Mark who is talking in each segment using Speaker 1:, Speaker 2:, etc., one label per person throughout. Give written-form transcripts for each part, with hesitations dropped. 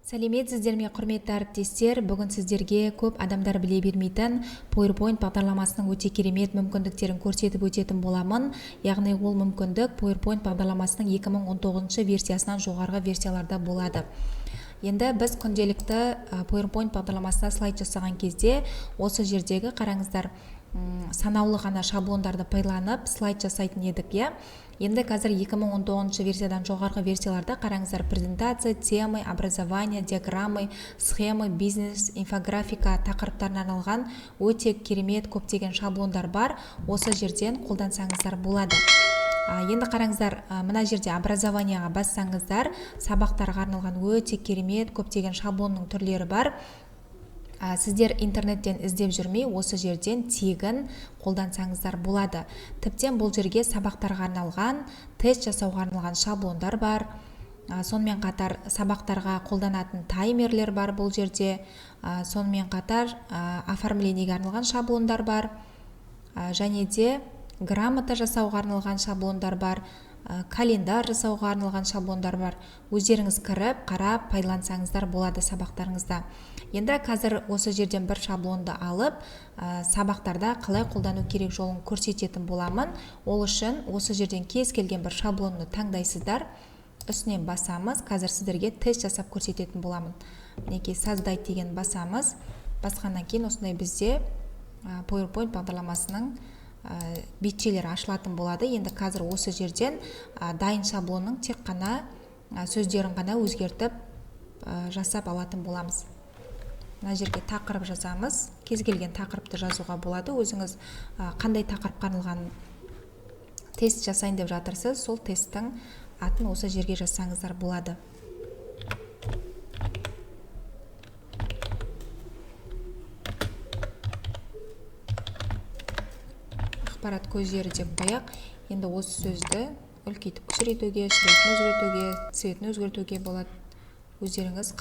Speaker 1: Сәлеметсіздер ме, құрметті әріптестер. Бүгін сіздерге көп адамдар біле бермейтін PowerPoint бағдарламасының өте керемет мүмкіндіктерін көрсетіп өтетін боламын. Яғни ол мүмкіндік PowerPoint бағдарламасының 2019 версиясынан жоғарғы версияларда болады. Енді біз күнделікті PowerPoint бағдарламасына слайд жасаған кезде осы жердегі қараңыздар, санаулы ғана шаблондарды пайдаланып слайд жасайтын едік, иә. Енді қазір 2019 версиядан жоғарғы версияларда қараңыздар, презентация, темы, образование, диаграммы, схемы, бизнес, инфографика тақырыптарына арналған өте керемет көптеген шаблондар бар. Осы жерден қолдансаңыздар болады. Енді қараңыздар, мына жерде образованияға бассаңыздар, сабақтарға арналған өте керемет көптеген шаблонның түрлері бар. Сіздер интернеттен іздеп жүрмей, осы жерден тегін қолдансаңыздар болады. Тіптен бұл жерге сабақтарға арналған, тест жасауға арналған шаблондар бар. Сонымен қатар сабақтарға қолданатын таймерлер бар бұл жерде. Сонымен қатар оформлениеге арналған шаблондар бар. Және де грамота жасауға арналған шаблондар бар. Календар жасауға арналған шаблондар бар. Өздеріңіз кіріп, қарап, пайдалансаңыздар болады сабақтарыңызда. Енді қазір осы жерден бір шаблонды алып, сабақтарда қалай қолдану керек жолын көрсететін боламын. Ол үшін осы жерден кез келген бір шаблонны таңдайсыздар. Үстінен басамыз. Қазір сіздерге тест жасап көрсететін боламын. Мінекей создать деген басамыз. Басқаннан кейін осындай бізде PowerPoint бағдарламасының бетшелері ашылатын болады. Енді қазір осы жерден дайын шаблонның тек қана сөздерін ғана өзгертіп жасап алатын боламыз. Мына жерге тақырып жазамыз. Кез келген тақырыпты жазуға болады. Өзіңіз қандай тақырыпқа арналған тест жасайын деп жатырсыз, сол тесттің атын осы жерге жазсаңыздар болады. Ақпарат көздері деп қояқ. Енді осы сөзді үлкейтіп кішірейтуге, шрифтін өзгертуге, цветін өзгертуге болады. Өздеріңіз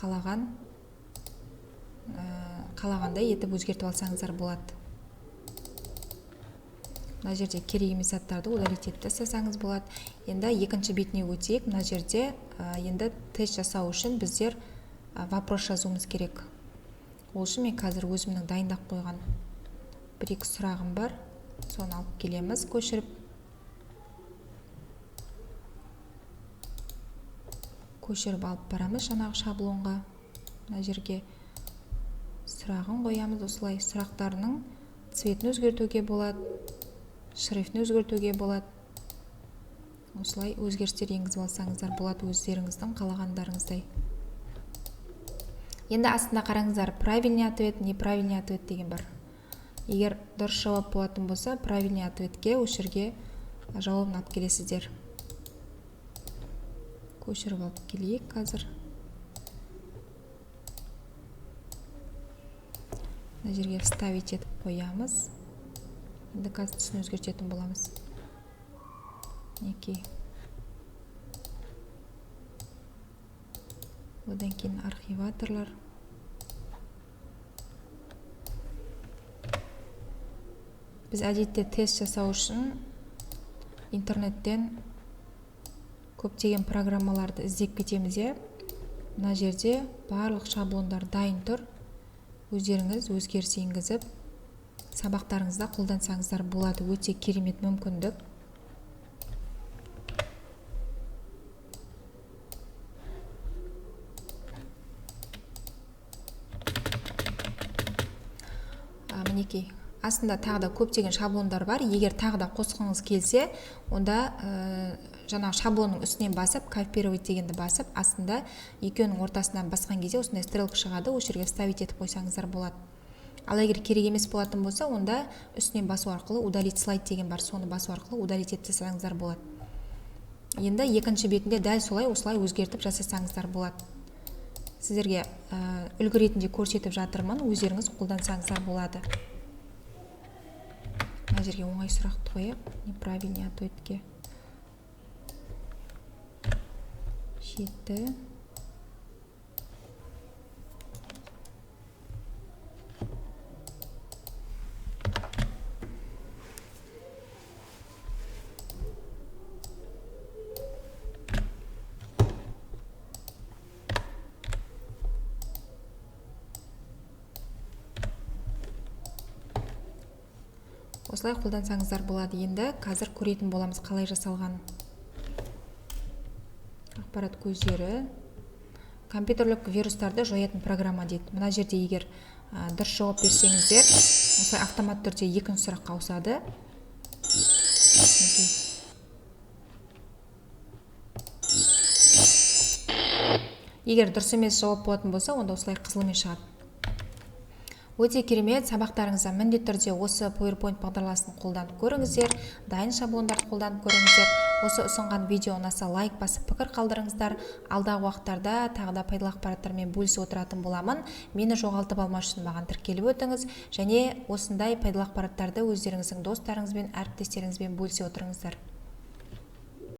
Speaker 1: қалағандай етіп өзгертіп алсаңыздар болады. Мына жерде керек емес заттарды удалить етіп тастасаңыз болады. Енді екінші бетіне өтейік. Мына жерде енді тест жасау үшін біздер вопрос жазуымыз керек. Ол үшін мен қазір өзімнің дайындап қойған бір-екі сұрағым бар. Соны алып келеміз, көшіріп. Көшіріп алып барамыз жаңағы шаблонға. Мына жерге сұрағын қоямыз. Осылай сұрақтарының цветін өзгертуге болады, шрифтін өзгертуге болады. Осылай өзгерістер енгізіп алсаңыздар болады өздеріңіздің қалағандарыңыздай. Енді астында қараңыздар, правильный ответ, неправильный ответ деген бар. Егер дұрыс жауап болатын болса, правильный ответке өшірге жауабын алып келесіздер. Көшіріп алып келейік қазір. Мына жерге вставить етіп қоямыз. Енді қазір түсін өзгертетін боламыз. Мінекей. Одан кейін архиваторлар. Біз әдетте тест жасау үшін интернеттен көптеген программаларды іздеп кетеміз. Мына жерде барлық шаблондар дайын тұр. Өздеріңіз өзгеріс енгізіп, сабақтарыңызда қолдансаңыздар болады. Өте керемет мүмкіндік. Мінекей. Астында тағы да көптеген шаблондар бар. Егер тағы да қосқыңыз келсе, онда жаңағы шаблонның үстінен басып, копировать дегенді басып, астында екеуінің ортасынан басқан кезде осындай стрелка шығады, осы жерге вставить етіп қойсаңыздар болады. Ал егер керек емес болатын болса, онда үстінен басу арқылы удалить слайд деген бар, соны басу арқылы удалить етіп тастасаңыздар болады. Енді екінші бетінде дәл солай осылай өзгертіп жасасаңыздар болады. Сіздерге үлгі ретінде көрсетіп жатырмын, өздеріңіз қолдансаңыздар болады. Мына жерге оңай сұрақты қояйық, неправильный ответке. Жетті. осылай қолдансаңыздар болады. Енді қазір көретін боламыз қалай жасалған. Ақпарат көздері. Компьютерлік вирустарды жоятын программа дейді. Мына жерде егер дұрыс жауап берсеңіздер, осылай автомат түрде екінші сұраққа ауысады. Егер дұрыс емес жауап болатын болса, онда осылай қызылмен шығады. Өте керемет, сабақтарыңызда міндетті түрде осы PowerPoint бағдарламасын қолданып көріңіздер, дайын шаблондарды қолданып көріңіздер. Осы ұсынған видео ұнаса лайк басып пікір қалдырыңыздар. Алдағы уақыттарда тағы да пайдалы ақпараттармен бөлісіп отыратын боламын. Мені жоғалтып алмас үшін маған тіркеліп өтіңіз және осындай пайдалы ақпараттарды өздеріңіздің достарыңызбен, әріптестеріңізбен бөлісе отырыңыздар.